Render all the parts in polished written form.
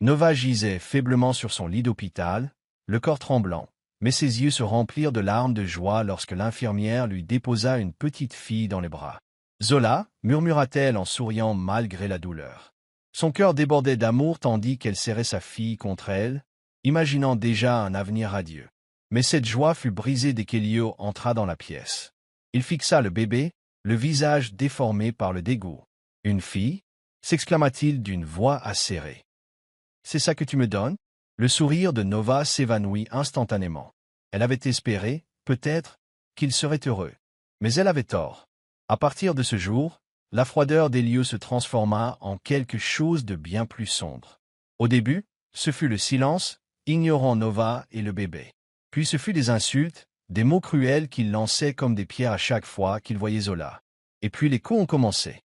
Nova gisait faiblement sur son lit d'hôpital, le corps tremblant, mais ses yeux se remplirent de larmes de joie lorsque l'infirmière lui déposa une petite fille dans les bras. « Zola » murmura-t-elle en souriant malgré la douleur. Son cœur débordait d'amour tandis qu'elle serrait sa fille contre elle, imaginant déjà un avenir radieux. Mais cette joie fut brisée dès qu'Elio entra dans la pièce. Il fixa le bébé, le visage déformé par le dégoût. « Une fille » s'exclama-t-il d'une voix acérée. « C'est ça que tu me donnes ?» Le sourire de Nova s'évanouit instantanément. Elle avait espéré, peut-être, qu'il serait heureux. Mais elle avait tort. À partir de ce jour, la froideur d'Elio se transforma en quelque chose de bien plus sombre. Au début, ce fut le silence, ignorant Nova et le bébé. Puis ce fut des insultes, des mots cruels qu'il lançait comme des pierres à chaque fois qu'il voyait Zola. Et puis les coups ont commencé.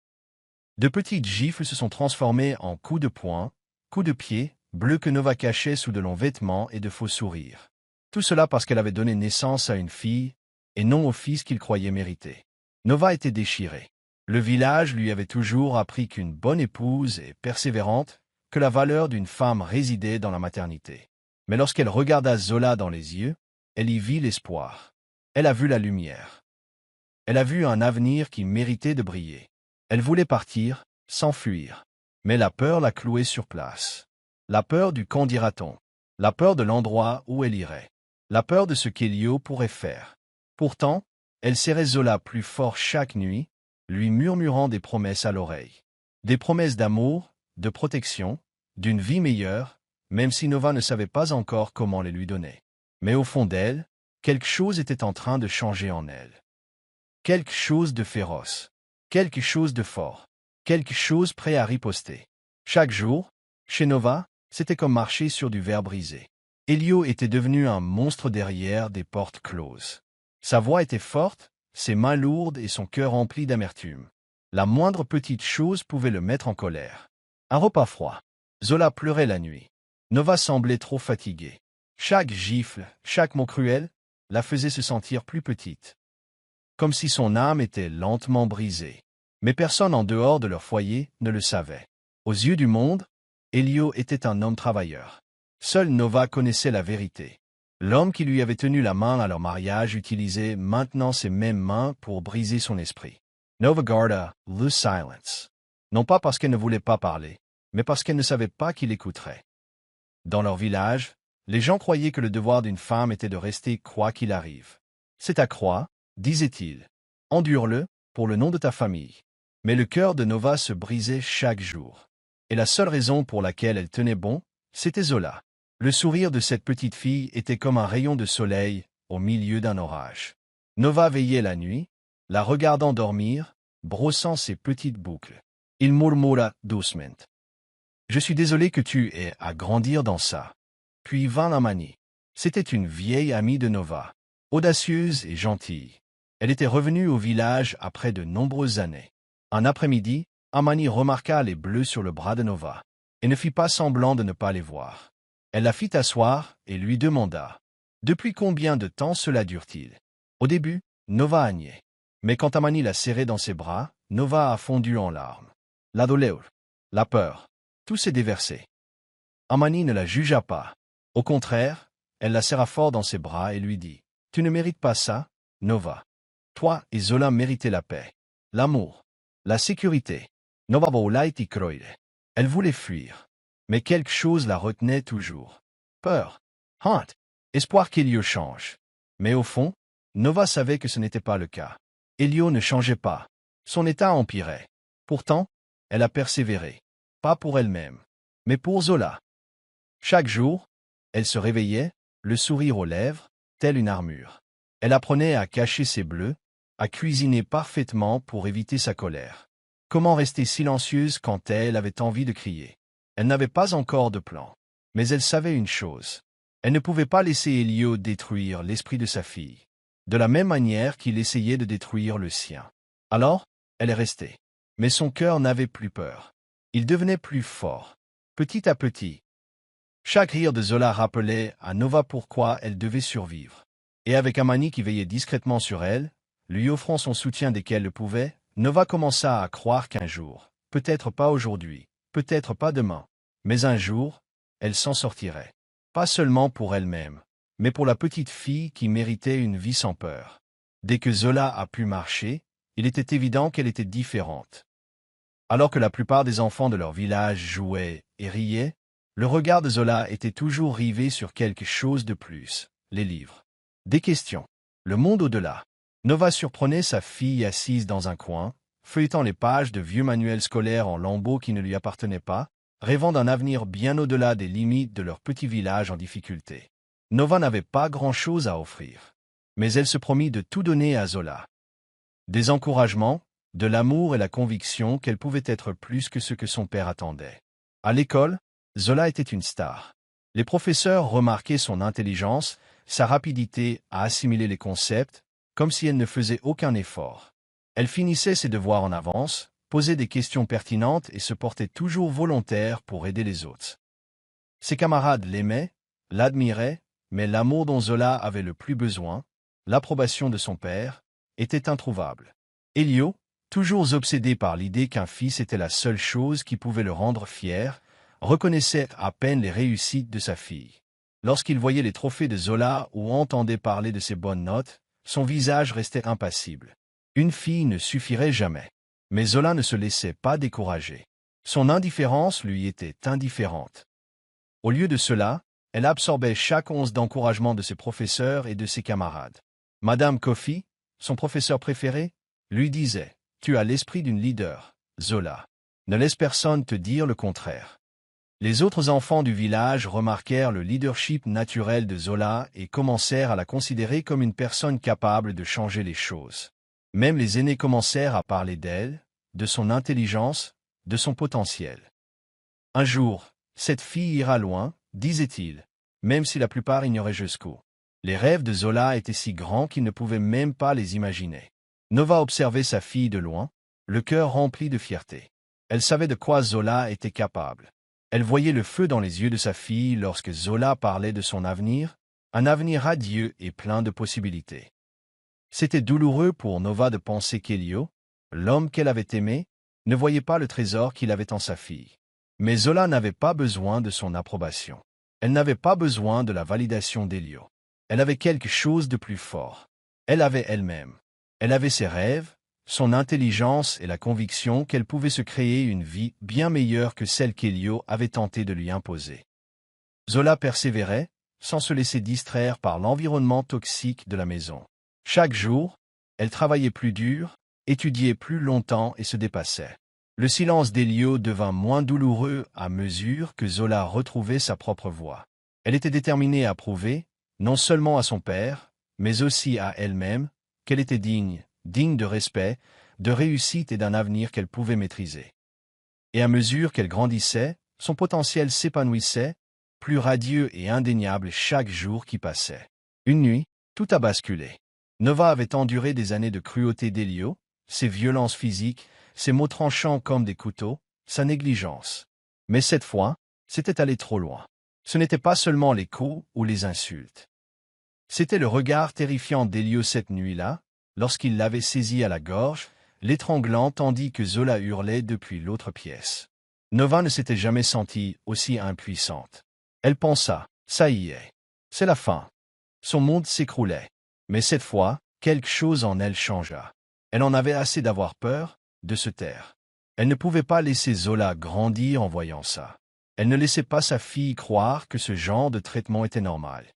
De petites gifles se sont transformées en coups de poing, coups de pied, bleus que Nova cachait sous de longs vêtements et de faux sourires. Tout cela parce qu'elle avait donné naissance à une fille, et non au fils qu'il croyait mériter. Nova était déchirée. Le village lui avait toujours appris qu'une bonne épouse est persévérante, que la valeur d'une femme résidait dans la maternité. Mais lorsqu'elle regarda Zola dans les yeux, elle y vit l'espoir. Elle a vu la lumière. Elle a vu un avenir qui méritait de briller. Elle voulait partir, s'enfuir. Mais la peur la clouait sur place. La peur du qu'en dira-t-on. La peur de l'endroit où elle irait. La peur de ce qu'Elio pourrait faire. Pourtant, elle serrait Zola plus fort chaque nuit, lui murmurant des promesses à l'oreille. Des promesses d'amour, de protection, d'une vie meilleure, même si Nova ne savait pas encore comment les lui donner. Mais au fond d'elle, quelque chose était en train de changer en elle. Quelque chose de féroce. Quelque chose de fort. Quelque chose prêt à riposter. Chaque jour, chez Nova, c'était comme marcher sur du verre brisé. Elio était devenu un monstre derrière des portes closes. Sa voix était forte, ses mains lourdes et son cœur rempli d'amertume. La moindre petite chose pouvait le mettre en colère. Un repas froid. Zola pleurait la nuit. Nova semblait trop fatiguée. Chaque gifle, chaque mot cruel, la faisait se sentir plus petite. Comme si son âme était lentement brisée. Mais personne en dehors de leur foyer ne le savait. Aux yeux du monde, Elio était un homme travailleur. Seule Nova connaissait la vérité. L'homme qui lui avait tenu la main à leur mariage utilisait maintenant ses mêmes mains pour briser son esprit. Nova garda le silence. Non pas parce qu'elle ne voulait pas parler, mais parce qu'elle ne savait pas qui l'écouterait. Dans leur village, les gens croyaient que le devoir d'une femme était de rester quoi qu'il arrive. C'est ta croix, disait-il. Endure-le, pour le nom de ta famille. Mais le cœur de Nova se brisait chaque jour. Et la seule raison pour laquelle elle tenait bon, c'était Zola. Le sourire de cette petite fille était comme un rayon de soleil au milieu d'un orage. Nova veillait la nuit, la regardant dormir, brossant ses petites boucles. Il murmura doucement. « Je suis désolé que tu aies à grandir dans ça. » Puis vint Amani. C'était une vieille amie de Nova, audacieuse et gentille. Elle était revenue au village après de nombreuses années. Un après-midi, Amani remarqua les bleus sur le bras de Nova, et ne fit pas semblant de ne pas les voir. Elle la fit asseoir et lui demanda « Depuis combien de temps cela dure-t-il » Au début, Nova niait. Mais quand Amani la serrait dans ses bras, Nova a fondu en larmes. La douleur, la peur, tout s'est déversé. Amani ne la jugea pas. Au contraire, elle la serra fort dans ses bras et lui dit « Tu ne mérites pas ça, Nova. Toi et Zola méritez la paix, l'amour, la sécurité. » Nova voulait croire. Elle voulait fuir. Mais quelque chose la retenait toujours. Peur, honte, espoir qu'Elio change. Mais au fond, Nova savait que ce n'était pas le cas. Elio ne changeait pas. Son état empirait. Pourtant, elle a persévéré. Pas pour elle-même, mais pour Zola. Chaque jour, elle se réveillait, le sourire aux lèvres, telle une armure. Elle apprenait à cacher ses bleus, à cuisiner parfaitement pour éviter sa colère. Comment rester silencieuse quand elle avait envie de crier? Elle n'avait pas encore de plan. Mais elle savait une chose. Elle ne pouvait pas laisser Elio détruire l'esprit de sa fille, de la même manière qu'il essayait de détruire le sien. Alors, elle est restée. Mais son cœur n'avait plus peur. Il devenait plus fort, petit à petit. Chaque rire de Zola rappelait à Nova pourquoi elle devait survivre. Et avec Amani qui veillait discrètement sur elle, lui offrant son soutien dès qu'elle le pouvait, Nova commença à croire qu'un jour, peut-être pas aujourd'hui, peut-être pas demain, mais un jour, elle s'en sortirait. Pas seulement pour elle-même, mais pour la petite fille qui méritait une vie sans peur. Dès que Zola a pu marcher, il était évident qu'elle était différente. Alors que la plupart des enfants de leur village jouaient et riaient, le regard de Zola était toujours rivé sur quelque chose de plus, les livres. Des questions. Le monde au-delà. Nova surprenait sa fille assise dans un coin, feuilletant les pages de vieux manuels scolaires en lambeaux qui ne lui appartenaient pas, rêvant d'un avenir bien au-delà des limites de leur petit village en difficulté. Nova n'avait pas grand-chose à offrir. Mais elle se promit de tout donner à Zola. Des encouragements, de l'amour et la conviction qu'elle pouvait être plus que ce que son père attendait. À l'école, Zola était une star. Les professeurs remarquaient son intelligence, sa rapidité à assimiler les concepts, comme si elle ne faisait aucun effort. Elle finissait ses devoirs en avance, posait des questions pertinentes et se portait toujours volontaire pour aider les autres. Ses camarades l'aimaient, l'admiraient, mais l'amour dont Zola avait le plus besoin, l'approbation de son père, était introuvable. Elio, toujours obsédé par l'idée qu'un fils était la seule chose qui pouvait le rendre fier, reconnaissait à peine les réussites de sa fille. Lorsqu'il voyait les trophées de Zola ou entendait parler de ses bonnes notes, son visage restait impassible. Une fille ne suffirait jamais. Mais Zola ne se laissait pas décourager. Son indifférence lui était indifférente. Au lieu de cela, elle absorbait chaque once d'encouragement de ses professeurs et de ses camarades. Madame Coffey, son professeur préféré, lui disait « Tu as l'esprit d'une leader, Zola. Ne laisse personne te dire le contraire. » Les autres enfants du village remarquèrent le leadership naturel de Zola et commencèrent à la considérer comme une personne capable de changer les choses. Même les aînés commencèrent à parler d'elle, de son intelligence, de son potentiel. Un jour, cette fille ira loin, disait-il, même si la plupart ignoraient jusqu'où. Les rêves de Zola étaient si grands qu'il ne pouvait même pas les imaginer. Nova observait sa fille de loin, le cœur rempli de fierté. Elle savait de quoi Zola était capable. Elle voyait le feu dans les yeux de sa fille lorsque Zola parlait de son avenir, un avenir radieux et plein de possibilités. C'était douloureux pour Nova de penser qu'Elio, l'homme qu'elle avait aimé, ne voyait pas le trésor qu'il avait en sa fille. Mais Zola n'avait pas besoin de son approbation. Elle n'avait pas besoin de la validation d'Elio. Elle avait quelque chose de plus fort. Elle avait elle-même. Elle avait ses rêves, son intelligence et la conviction qu'elle pouvait se créer une vie bien meilleure que celle qu'Elio avait tenté de lui imposer. Zola persévérait, sans se laisser distraire par l'environnement toxique de la maison. Chaque jour, elle travaillait plus dur, étudiait plus longtemps et se dépassait. Le silence d'Elio devint moins douloureux à mesure que Zola retrouvait sa propre voix. Elle était déterminée à prouver, non seulement à son père, mais aussi à elle-même, qu'elle était digne de respect, de réussite et d'un avenir qu'elle pouvait maîtriser. Et à mesure qu'elle grandissait, son potentiel s'épanouissait, plus radieux et indéniable chaque jour qui passait. Une nuit, tout a basculé. Nova avait enduré des années de cruauté d'Elio, ses violences physiques, ses mots tranchants comme des couteaux, sa négligence. Mais cette fois, c'était allé trop loin. Ce n'était pas seulement les coups ou les insultes. C'était le regard terrifiant d'Elio cette nuit-là, lorsqu'il l'avait saisie à la gorge, l'étranglant tandis que Zola hurlait depuis l'autre pièce. Nova ne s'était jamais sentie aussi impuissante. Elle pensa, ça y est, c'est la fin. Son monde s'écroulait. Mais cette fois, quelque chose en elle changea. Elle en avait assez d'avoir peur, de se taire. Elle ne pouvait pas laisser Zola grandir en voyant ça. Elle ne laissait pas sa fille croire que ce genre de traitement était normal.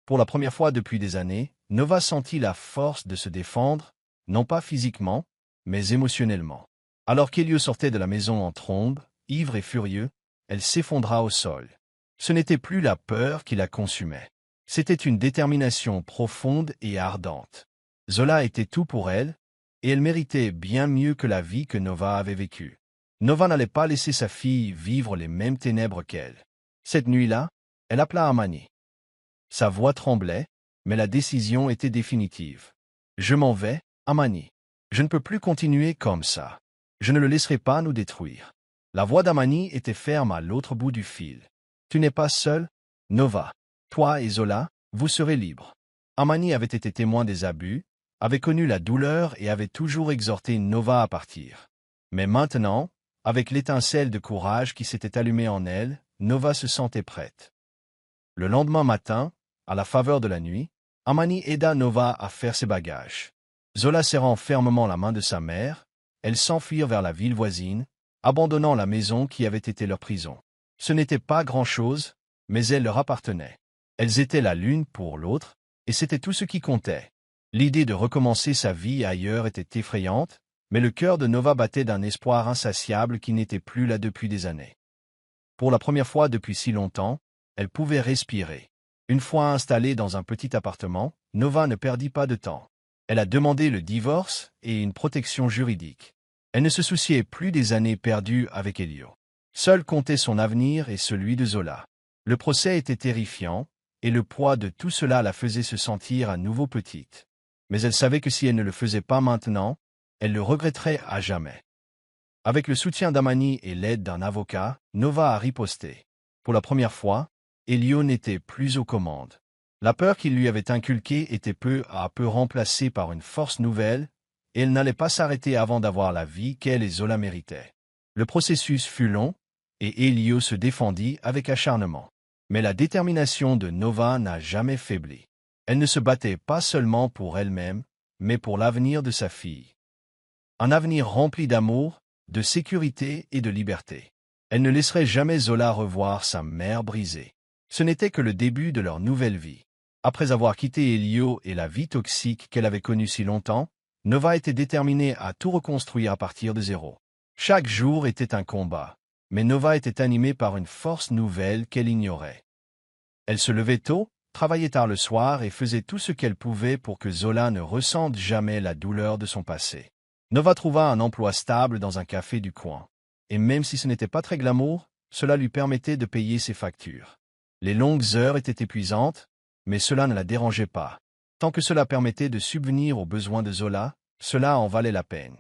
Pour la première fois depuis des années, Nova sentit la force de se défendre, non pas physiquement, mais émotionnellement. Alors qu'Elio sortait de la maison en trombe, ivre et furieux, elle s'effondra au sol. Ce n'était plus la peur qui la consumait. C'était une détermination profonde et ardente. Zola était tout pour elle, et elle méritait bien mieux que la vie que Nova avait vécue. Nova n'allait pas laisser sa fille vivre les mêmes ténèbres qu'elle. Cette nuit-là, elle appela Amani. Sa voix tremblait, mais la décision était définitive. « Je m'en vais, Amani. Je ne peux plus continuer comme ça. Je ne le laisserai pas nous détruire. » La voix d'Amani était ferme à l'autre bout du fil. « Tu n'es pas seul, Nova. Toi et Zola, vous serez libres. » Amani avait été témoin des abus, avait connu la douleur et avait toujours exhorté Nova à partir. Mais maintenant, avec l'étincelle de courage qui s'était allumée en elle, Nova se sentait prête. Le lendemain matin, à la faveur de la nuit, Amani aida Nova à faire ses bagages. Zola serrant fermement la main de sa mère, elles s'enfuirent vers la ville voisine, abandonnant la maison qui avait été leur prison. Ce n'était pas grand-chose, mais elle leur appartenait. Elles étaient la l'une pour l'autre, et c'était tout ce qui comptait. L'idée de recommencer sa vie ailleurs était effrayante, mais le cœur de Nova battait d'un espoir insatiable qui n'était plus là depuis des années. Pour la première fois depuis si longtemps, elle pouvait respirer. Une fois installée dans un petit appartement, Nova ne perdit pas de temps. Elle a demandé le divorce et une protection juridique. Elle ne se souciait plus des années perdues avec Elio. Seul comptait son avenir et celui de Zola. Le procès était terrifiant, et le poids de tout cela la faisait se sentir à nouveau petite. Mais elle savait que si elle ne le faisait pas maintenant, elle le regretterait à jamais. Avec le soutien d'Amani et l'aide d'un avocat, Nova a riposté. Pour la première fois, Elio n'était plus aux commandes. La peur qu'il lui avait inculquée était peu à peu remplacée par une force nouvelle, et elle n'allait pas s'arrêter avant d'avoir la vie qu'elle et Zola méritaient. Le processus fut long, et Elio se défendit avec acharnement. Mais la détermination de Nova n'a jamais faibli. Elle ne se battait pas seulement pour elle-même, mais pour l'avenir de sa fille. Un avenir rempli d'amour, de sécurité et de liberté. Elle ne laisserait jamais Zola revoir sa mère brisée. Ce n'était que le début de leur nouvelle vie. Après avoir quitté Elio et la vie toxique qu'elle avait connue si longtemps, Nova était déterminée à tout reconstruire à partir de zéro. Chaque jour était un combat, mais Nova était animée par une force nouvelle qu'elle ignorait. Elle se levait tôt, travaillait tard le soir et faisait tout ce qu'elle pouvait pour que Zola ne ressente jamais la douleur de son passé. Nova trouva un emploi stable dans un café du coin. Et même si ce n'était pas très glamour, cela lui permettait de payer ses factures. Les longues heures étaient épuisantes, mais cela ne la dérangeait pas. Tant que cela permettait de subvenir aux besoins de Zola, cela en valait la peine.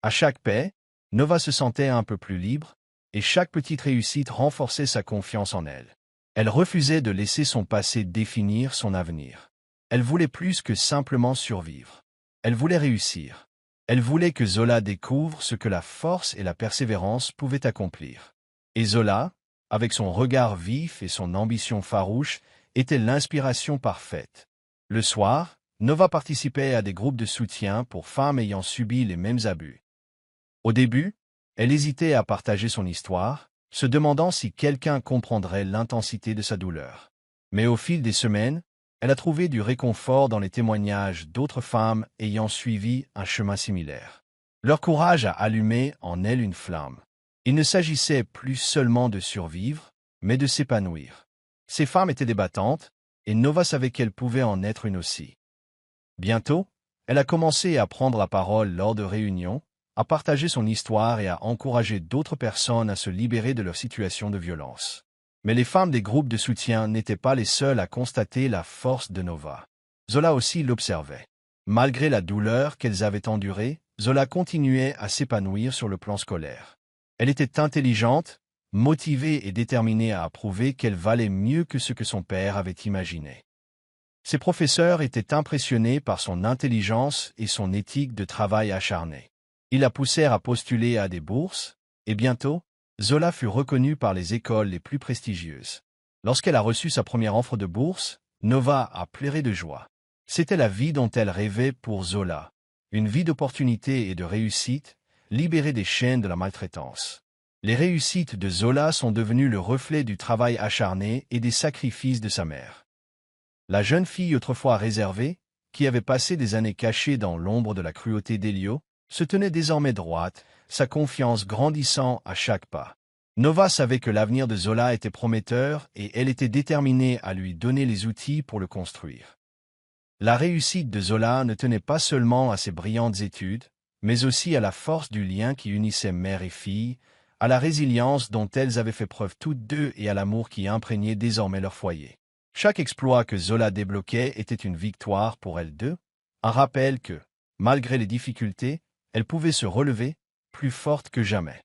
À chaque paie, Nova se sentait un peu plus libre, et chaque petite réussite renforçait sa confiance en elle. Elle refusait de laisser son passé définir son avenir. Elle voulait plus que simplement survivre. Elle voulait réussir. Elle voulait que Zola découvre ce que la force et la persévérance pouvaient accomplir. Et Zola, avec son regard vif et son ambition farouche, était l'inspiration parfaite. Le soir, Nova participait à des groupes de soutien pour femmes ayant subi les mêmes abus. Au début, elle hésitait à partager son histoire, se demandant si quelqu'un comprendrait l'intensité de sa douleur. Mais au fil des semaines, elle a trouvé du réconfort dans les témoignages d'autres femmes ayant suivi un chemin similaire. Leur courage a allumé en elle une flamme. Il ne s'agissait plus seulement de survivre, mais de s'épanouir. Ces femmes étaient débattantes, et Nova savait qu'elle pouvait en être une aussi. Bientôt, elle a commencé à prendre la parole lors de réunions, à partager son histoire et à encourager d'autres personnes à se libérer de leur situation de violence. Mais les femmes des groupes de soutien n'étaient pas les seules à constater la force de Nova. Zola aussi l'observait. Malgré la douleur qu'elles avaient endurée, Zola continuait à s'épanouir sur le plan scolaire. Elle était intelligente, motivée et déterminée à prouver qu'elle valait mieux que ce que son père avait imaginé. Ses professeurs étaient impressionnés par son intelligence et son éthique de travail acharné. Ils la poussèrent à postuler à des bourses, et bientôt, Zola fut reconnue par les écoles les plus prestigieuses. Lorsqu'elle a reçu sa première offre de bourse, Nova a pleuré de joie. C'était la vie dont elle rêvait pour Zola. Une vie d'opportunités et de réussite, libérée des chaînes de la maltraitance. Les réussites de Zola sont devenues le reflet du travail acharné et des sacrifices de sa mère. La jeune fille autrefois réservée, qui avait passé des années cachée dans l'ombre de la cruauté d'Elio, se tenait désormais droite, sa confiance grandissant à chaque pas. Nova savait que l'avenir de Zola était prometteur et elle était déterminée à lui donner les outils pour le construire. La réussite de Zola ne tenait pas seulement à ses brillantes études, mais aussi à la force du lien qui unissait mère et fille, à la résilience dont elles avaient fait preuve toutes deux et à l'amour qui imprégnait désormais leur foyer. Chaque exploit que Zola débloquait était une victoire pour elles deux, un rappel que, malgré les difficultés, elle pouvait se relever, plus forte que jamais.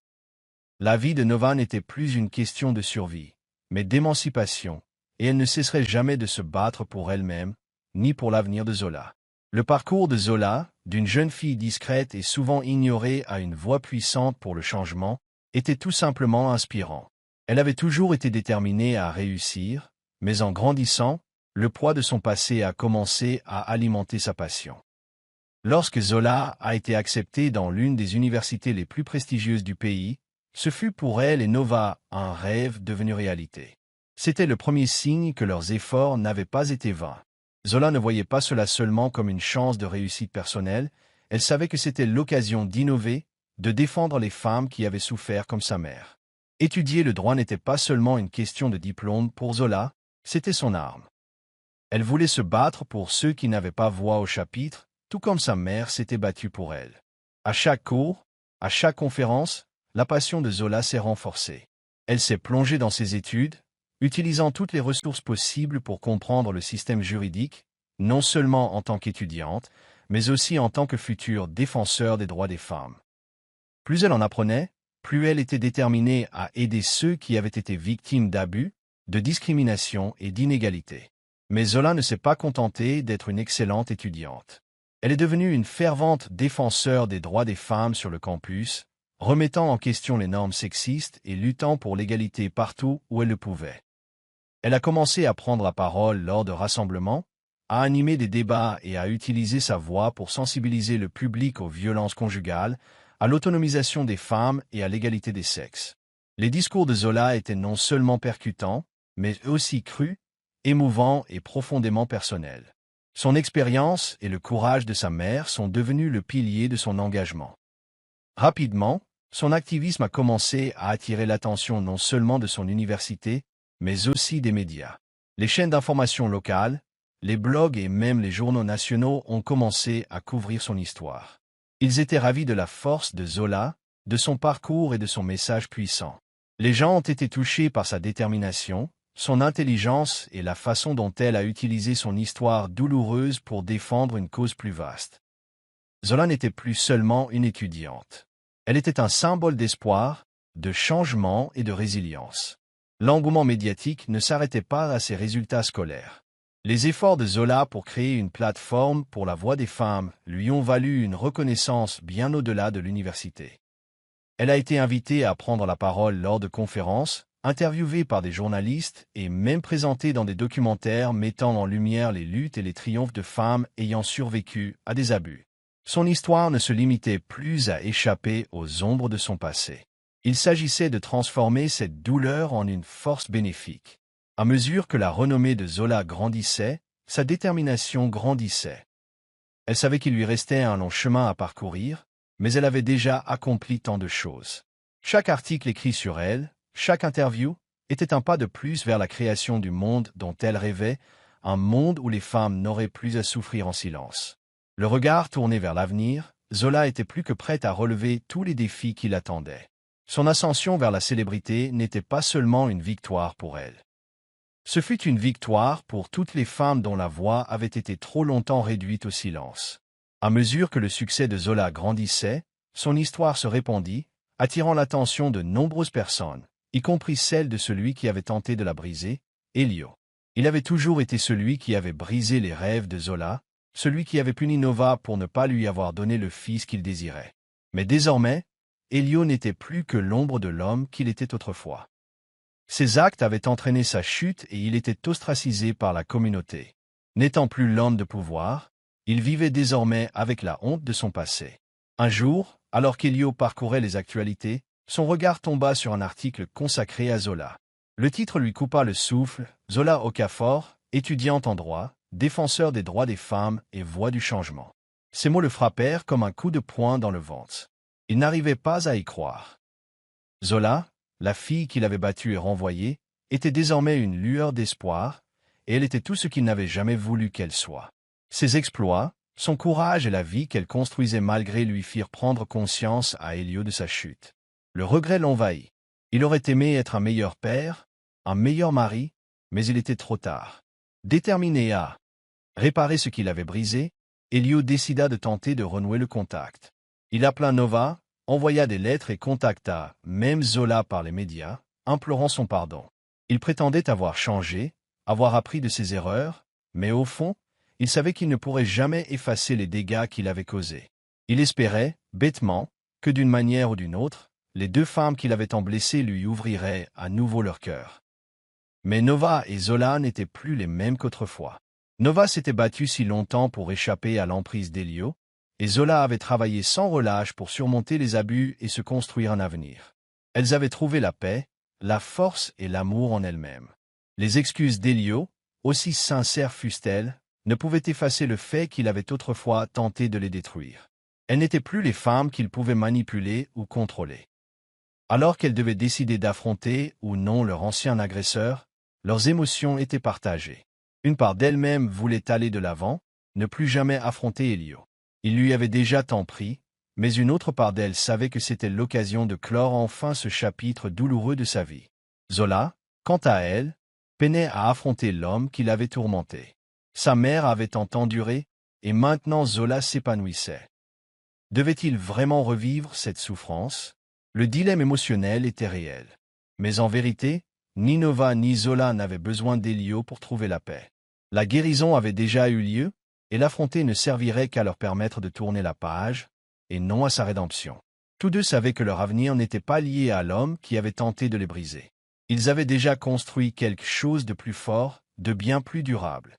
La vie de Nova n'était plus une question de survie, mais d'émancipation, et elle ne cesserait jamais de se battre pour elle-même, ni pour l'avenir de Zola. Le parcours de Zola, d'une jeune fille discrète et souvent ignorée à une voix puissante pour le changement, était tout simplement inspirant. Elle avait toujours été déterminée à réussir, mais en grandissant, le poids de son passé a commencé à alimenter sa passion. Lorsque Zola a été acceptée dans l'une des universités les plus prestigieuses du pays, ce fut pour elle et Nova un rêve devenu réalité. C'était le premier signe que leurs efforts n'avaient pas été vains. Zola ne voyait pas cela seulement comme une chance de réussite personnelle, elle savait que c'était l'occasion d'innover, de défendre les femmes qui avaient souffert comme sa mère. Étudier le droit n'était pas seulement une question de diplôme pour Zola, c'était son arme. Elle voulait se battre pour ceux qui n'avaient pas voix au chapitre, tout comme sa mère s'était battue pour elle. À chaque cours, à chaque conférence, la passion de Zola s'est renforcée. Elle s'est plongée dans ses études, utilisant toutes les ressources possibles pour comprendre le système juridique, non seulement en tant qu'étudiante, mais aussi en tant que future défenseur des droits des femmes. Plus elle en apprenait, plus elle était déterminée à aider ceux qui avaient été victimes d'abus, de discrimination et d'inégalités. Mais Zola ne s'est pas contentée d'être une excellente étudiante. Elle est devenue une fervente défenseur des droits des femmes sur le campus, remettant en question les normes sexistes et luttant pour l'égalité partout où elle le pouvait. Elle a commencé à prendre la parole lors de rassemblements, à animer des débats et à utiliser sa voix pour sensibiliser le public aux violences conjugales, à l'autonomisation des femmes et à l'égalité des sexes. Les discours de Zola étaient non seulement percutants, mais aussi crus, émouvants et profondément personnels. Son expérience et le courage de sa mère sont devenus le pilier de son engagement. Rapidement, son activisme a commencé à attirer l'attention non seulement de son université, mais aussi des médias. Les chaînes d'information locales, les blogs et même les journaux nationaux ont commencé à couvrir son histoire. Ils étaient ravis de la force de Zola, de son parcours et de son message puissant. Les gens ont été touchés par sa détermination, son intelligence et la façon dont elle a utilisé son histoire douloureuse pour défendre une cause plus vaste. Zola n'était plus seulement une étudiante. Elle était un symbole d'espoir, de changement et de résilience. L'engouement médiatique ne s'arrêtait pas à ses résultats scolaires. Les efforts de Zola pour créer une plateforme pour la voix des femmes lui ont valu une reconnaissance bien au-delà de l'université. Elle a été invitée à prendre la parole lors de conférences, interviewée par des journalistes et même présentée dans des documentaires mettant en lumière les luttes et les triomphes de femmes ayant survécu à des abus. Son histoire ne se limitait plus à échapper aux ombres de son passé. Il s'agissait de transformer cette douleur en une force bénéfique. À mesure que la renommée de Zola grandissait, sa détermination grandissait. Elle savait qu'il lui restait un long chemin à parcourir, mais elle avait déjà accompli tant de choses. Chaque article écrit sur elle, chaque interview, était un pas de plus vers la création du monde dont elle rêvait, un monde où les femmes n'auraient plus à souffrir en silence. Le regard tourné vers l'avenir, Zola était plus que prête à relever tous les défis qui l'attendaient. Son ascension vers la célébrité n'était pas seulement une victoire pour elle. Ce fut une victoire pour toutes les femmes dont la voix avait été trop longtemps réduite au silence. À mesure que le succès de Zola grandissait, son histoire se répandit, attirant l'attention de nombreuses personnes, y compris celle de celui qui avait tenté de la briser, Elio. Il avait toujours été celui qui avait brisé les rêves de Zola, celui qui avait puni Nova pour ne pas lui avoir donné le fils qu'il désirait. Mais désormais, Elio n'était plus que l'ombre de l'homme qu'il était autrefois. Ses actes avaient entraîné sa chute et il était ostracisé par la communauté. N'étant plus l'homme de pouvoir, il vivait désormais avec la honte de son passé. Un jour, alors qu'Elio parcourait les actualités, son regard tomba sur un article consacré à Zola. Le titre lui coupa le souffle, Zola Okafor, étudiante en droit, défenseur des droits des femmes et voix du changement. Ces mots le frappèrent comme un coup de poing dans le ventre. Il n'arrivait pas à y croire. Zola, la fille qu'il avait battue et renvoyée, était désormais une lueur d'espoir, et elle était tout ce qu'il n'avait jamais voulu qu'elle soit. Ses exploits, son courage et la vie qu'elle construisait malgré lui firent prendre conscience à Elio de sa chute. Le regret l'envahit. Il aurait aimé être un meilleur père, un meilleur mari, mais il était trop tard. Déterminé à réparer ce qu'il avait brisé, Elio décida de tenter de renouer le contact. Il appela Nova, envoya des lettres et contacta même Zola par les médias, implorant son pardon. Il prétendait avoir changé, avoir appris de ses erreurs, mais au fond, il savait qu'il ne pourrait jamais effacer les dégâts qu'il avait causés. Il espérait, bêtement, que d'une manière ou d'une autre, les deux femmes qui l'avaient tant blessé lui ouvriraient à nouveau leur cœur. Mais Nova et Zola n'étaient plus les mêmes qu'autrefois. Nova s'était battue si longtemps pour échapper à l'emprise d'Elio, et Zola avait travaillé sans relâche pour surmonter les abus et se construire un avenir. Elles avaient trouvé la paix, la force et l'amour en elles-mêmes. Les excuses d'Elio, aussi sincères fussent-elles, ne pouvaient effacer le fait qu'il avait autrefois tenté de les détruire. Elles n'étaient plus les femmes qu'il pouvait manipuler ou contrôler. Alors qu'elles devaient décider d'affronter ou non leur ancien agresseur, leurs émotions étaient partagées. Une part d'elle-même voulait aller de l'avant, ne plus jamais affronter Elio. Il lui avait déjà tant pris, mais une autre part d'elle savait que c'était l'occasion de clore enfin ce chapitre douloureux de sa vie. Zola, quant à elle, peinait à affronter l'homme qui l'avait tourmenté. Sa mère avait tant enduré, et maintenant Zola s'épanouissait. Devait-il vraiment revivre cette souffrance? Le dilemme émotionnel était réel. Mais en vérité, ni Nova ni Zola n'avaient besoin d'Elio pour trouver la paix. La guérison avait déjà eu lieu, et l'affronter ne servirait qu'à leur permettre de tourner la page, et non à sa rédemption. Tous deux savaient que leur avenir n'était pas lié à l'homme qui avait tenté de les briser. Ils avaient déjà construit quelque chose de plus fort, de bien plus durable.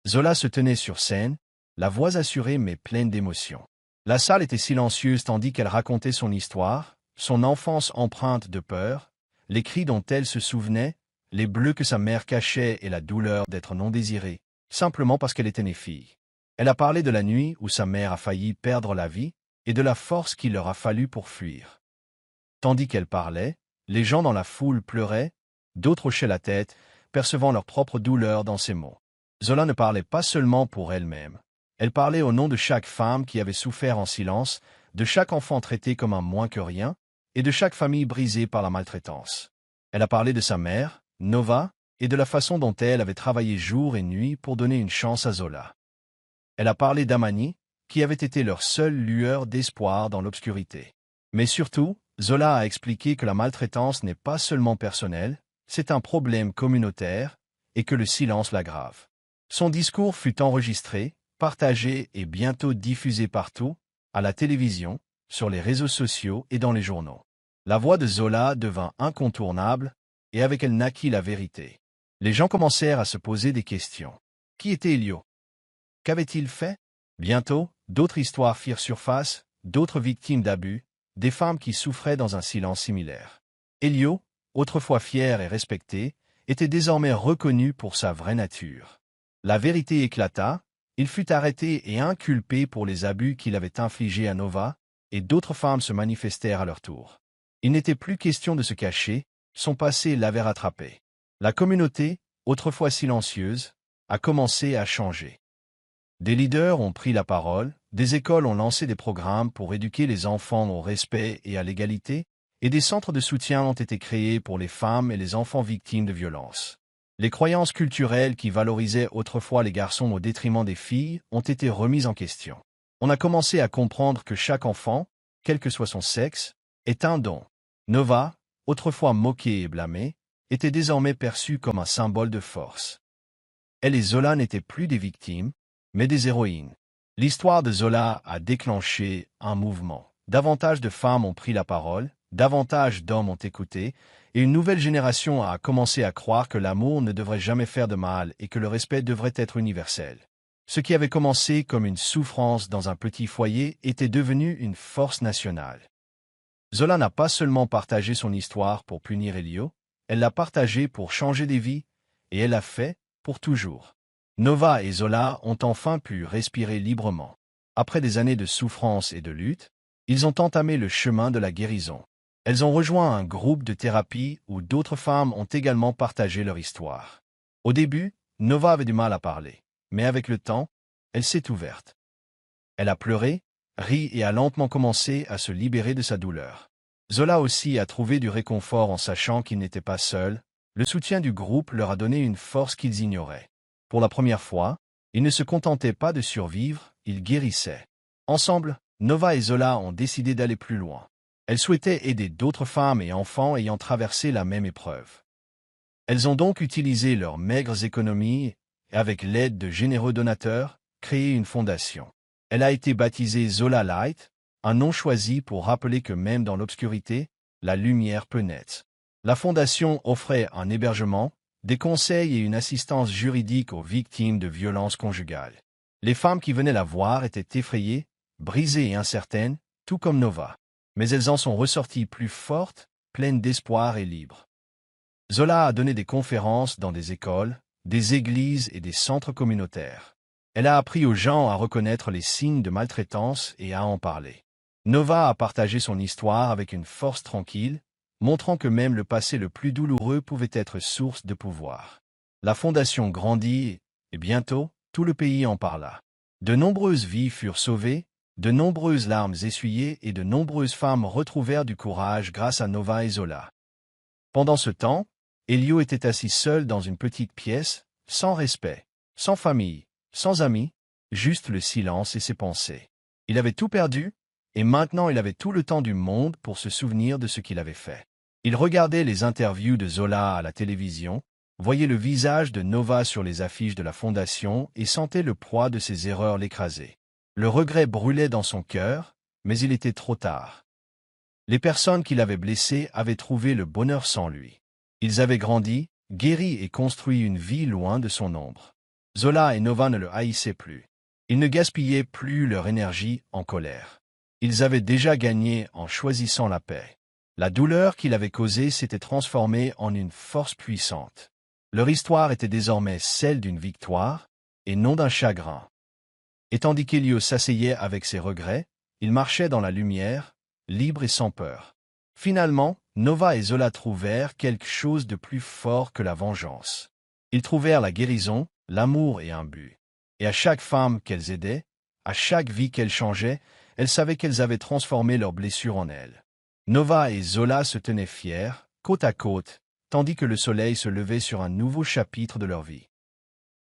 Zola se tenait sur scène, la voix assurée mais pleine d'émotion. La salle était silencieuse tandis qu'elle racontait son histoire, son enfance empreinte de peur, les cris dont elle se souvenait, les bleus que sa mère cachait et la douleur d'être non désirée, simplement parce qu'elle était née fille. Elle a parlé de la nuit où sa mère a failli perdre la vie et de la force qu'il leur a fallu pour fuir. Tandis qu'elle parlait, les gens dans la foule pleuraient, d'autres hochaient la tête, percevant leur propre douleur dans ses mots. Zola ne parlait pas seulement pour elle-même. Elle parlait au nom de chaque femme qui avait souffert en silence, de chaque enfant traité comme un moins que rien, et de chaque famille brisée par la maltraitance. Elle a parlé de sa mère, Nova, et de la façon dont elle avait travaillé jour et nuit pour donner une chance à Zola. Elle a parlé d'Amani, qui avait été leur seule lueur d'espoir dans l'obscurité. Mais surtout, Zola a expliqué que la maltraitance n'est pas seulement personnelle, c'est un problème communautaire, et que le silence l'aggrave. Son discours fut enregistré, partagé et bientôt diffusé partout, à la télévision, sur les réseaux sociaux et dans les journaux. La voix de Zola devint incontournable, et avec elle naquit la vérité. Les gens commencèrent à se poser des questions. Qui était Elio? Qu'avait-il fait? Bientôt, d'autres histoires firent surface, d'autres victimes d'abus, des femmes qui souffraient dans un silence similaire. Elio, autrefois fier et respecté, était désormais reconnu pour sa vraie nature. La vérité éclata, il fut arrêté et inculpé pour les abus qu'il avait infligés à Nova, et d'autres femmes se manifestèrent à leur tour. Il n'était plus question de se cacher, son passé l'avait rattrapé. La communauté, autrefois silencieuse, a commencé à changer. Des leaders ont pris la parole, des écoles ont lancé des programmes pour éduquer les enfants au respect et à l'égalité, et des centres de soutien ont été créés pour les femmes et les enfants victimes de violences. Les croyances culturelles qui valorisaient autrefois les garçons au détriment des filles ont été remises en question. On a commencé à comprendre que chaque enfant, quel que soit son sexe, est un don. Nova, autrefois moquée et blâmée, était désormais perçue comme un symbole de force. Elle et Zola n'étaient plus des victimes, mais des héroïnes. L'histoire de Zola a déclenché un mouvement. Davantage de femmes ont pris la parole, davantage d'hommes ont écouté, et une nouvelle génération a commencé à croire que l'amour ne devrait jamais faire de mal et que le respect devrait être universel. Ce qui avait commencé comme une souffrance dans un petit foyer était devenu une force nationale. Zola n'a pas seulement partagé son histoire pour punir Elio, elle l'a partagée pour changer des vies, et elle l'a fait pour toujours. Nova et Zola ont enfin pu respirer librement. Après des années de souffrance et de lutte, ils ont entamé le chemin de la guérison. Elles ont rejoint un groupe de thérapie où d'autres femmes ont également partagé leur histoire. Au début, Nova avait du mal à parler, mais avec le temps, elle s'est ouverte. Elle a pleuré, ri et a lentement commencé à se libérer de sa douleur. Zola aussi a trouvé du réconfort en sachant qu'ils n'étaient pas seuls, le soutien du groupe leur a donné une force qu'ils ignoraient. Pour la première fois, ils ne se contentaient pas de survivre, ils guérissaient. Ensemble, Nova et Zola ont décidé d'aller plus loin. Elles souhaitaient aider d'autres femmes et enfants ayant traversé la même épreuve. Elles ont donc utilisé leurs maigres économies et, avec l'aide de généreux donateurs, créé une fondation. Elle a été baptisée Zola Light, un nom choisi pour rappeler que même dans l'obscurité, la lumière peut naître. La Fondation offrait un hébergement, des conseils et une assistance juridique aux victimes de violences conjugales. Les femmes qui venaient la voir étaient effrayées, brisées et incertaines, tout comme Nova. Mais elles en sont ressorties plus fortes, pleines d'espoir et libres. Zola a donné des conférences dans des écoles, des églises et des centres communautaires. Elle a appris aux gens à reconnaître les signes de maltraitance et à en parler. Nova a partagé son histoire avec une force tranquille, montrant que même le passé le plus douloureux pouvait être source de pouvoir. La fondation grandit et bientôt, tout le pays en parla. De nombreuses vies furent sauvées, de nombreuses larmes essuyées et de nombreuses femmes retrouvèrent du courage grâce à Nova et Zola. Pendant ce temps, Elio était assis seul dans une petite pièce, sans respect, sans famille, sans amis, juste le silence et ses pensées. Il avait tout perdu, et maintenant il avait tout le temps du monde pour se souvenir de ce qu'il avait fait. Il regardait les interviews de Zola à la télévision, voyait le visage de Nova sur les affiches de la Fondation et sentait le poids de ses erreurs l'écraser. Le regret brûlait dans son cœur, mais il était trop tard. Les personnes qui l'avaient blessé avaient trouvé le bonheur sans lui. Ils avaient grandi, guéri et construit une vie loin de son ombre. Zola et Nova ne le haïssaient plus. Ils ne gaspillaient plus leur énergie en colère. Ils avaient déjà gagné en choisissant la paix. La douleur qu'il avait causée s'était transformée en une force puissante. Leur histoire était désormais celle d'une victoire, et non d'un chagrin. Et tandis qu'Elio s'asseyait avec ses regrets, il marchait dans la lumière, libre et sans peur. Finalement, Nova et Zola trouvèrent quelque chose de plus fort que la vengeance. Ils trouvèrent la guérison, l'amour et un but. Et à chaque femme qu'elles aidaient, à chaque vie qu'elles changeaient, elles savaient qu'elles avaient transformé leurs blessures en elles. Nova et Zola se tenaient fiers, côte à côte, tandis que le soleil se levait sur un nouveau chapitre de leur vie.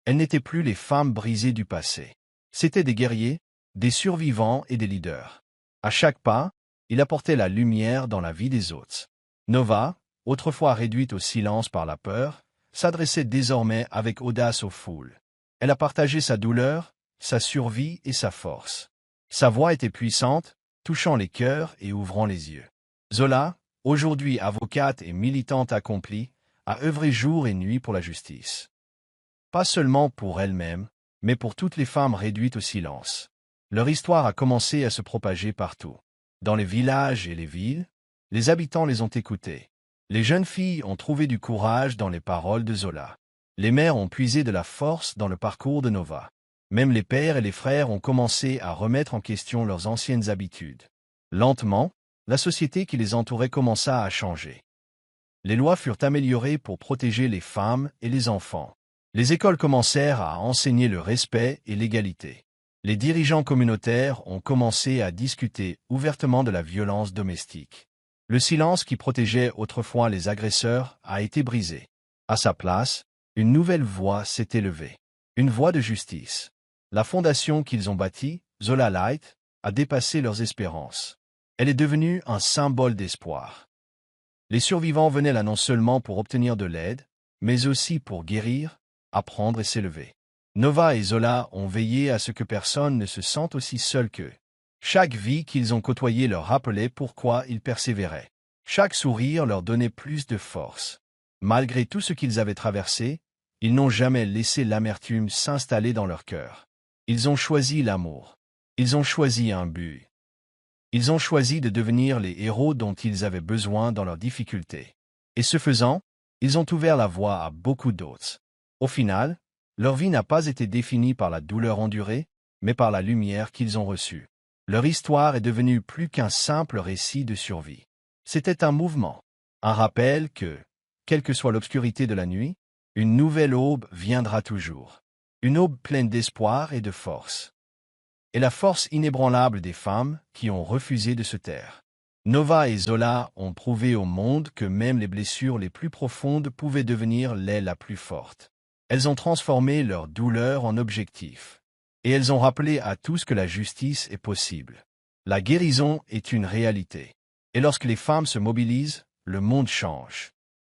Elles n'étaient plus les femmes brisées du passé. C'étaient des guerriers, des survivants et des leaders. À chaque pas, il apportait la lumière dans la vie des autres. Nova, autrefois réduite au silence par la peur, s'adressait désormais avec audace aux foules. Elle a partagé sa douleur, sa survie et sa force. Sa voix était puissante, touchant les cœurs et ouvrant les yeux. Zola, aujourd'hui avocate et militante accomplie, a œuvré jour et nuit pour la justice. Pas seulement pour elle-même, mais pour toutes les femmes réduites au silence. Leur histoire a commencé à se propager partout. Dans les villages et les villes, les habitants les ont écoutées. Les jeunes filles ont trouvé du courage dans les paroles de Zola. Les mères ont puisé de la force dans le parcours de Nova. Même les pères et les frères ont commencé à remettre en question leurs anciennes habitudes. Lentement, la société qui les entourait commença à changer. Les lois furent améliorées pour protéger les femmes et les enfants. Les écoles commencèrent à enseigner le respect et l'égalité. Les dirigeants communautaires ont commencé à discuter ouvertement de la violence domestique. Le silence qui protégeait autrefois les agresseurs a été brisé. À sa place, une nouvelle voix s'est élevée. Une voix de justice. La fondation qu'ils ont bâtie, Zola Light, a dépassé leurs espérances. Elle est devenue un symbole d'espoir. Les survivants venaient là non seulement pour obtenir de l'aide, mais aussi pour guérir, apprendre et s'élever. Nova et Zola ont veillé à ce que personne ne se sente aussi seul qu'eux. Chaque vie qu'ils ont côtoyée leur rappelait pourquoi ils persévéraient. Chaque sourire leur donnait plus de force. Malgré tout ce qu'ils avaient traversé, ils n'ont jamais laissé l'amertume s'installer dans leur cœur. Ils ont choisi l'amour. Ils ont choisi un but. Ils ont choisi de devenir les héros dont ils avaient besoin dans leurs difficultés. Et ce faisant, ils ont ouvert la voie à beaucoup d'autres. Au final, leur vie n'a pas été définie par la douleur endurée, mais par la lumière qu'ils ont reçue. Leur histoire est devenue plus qu'un simple récit de survie. C'était un mouvement, un rappel que, quelle que soit l'obscurité de la nuit, une nouvelle aube viendra toujours. Une aube pleine d'espoir et de force. Et la force inébranlable des femmes qui ont refusé de se taire. Nova et Zola ont prouvé au monde que même les blessures les plus profondes pouvaient devenir l'aile la plus forte. Elles ont transformé leur douleur en objectif. Et elles ont rappelé à tous que la justice est possible. La guérison est une réalité. Et lorsque les femmes se mobilisent, le monde change.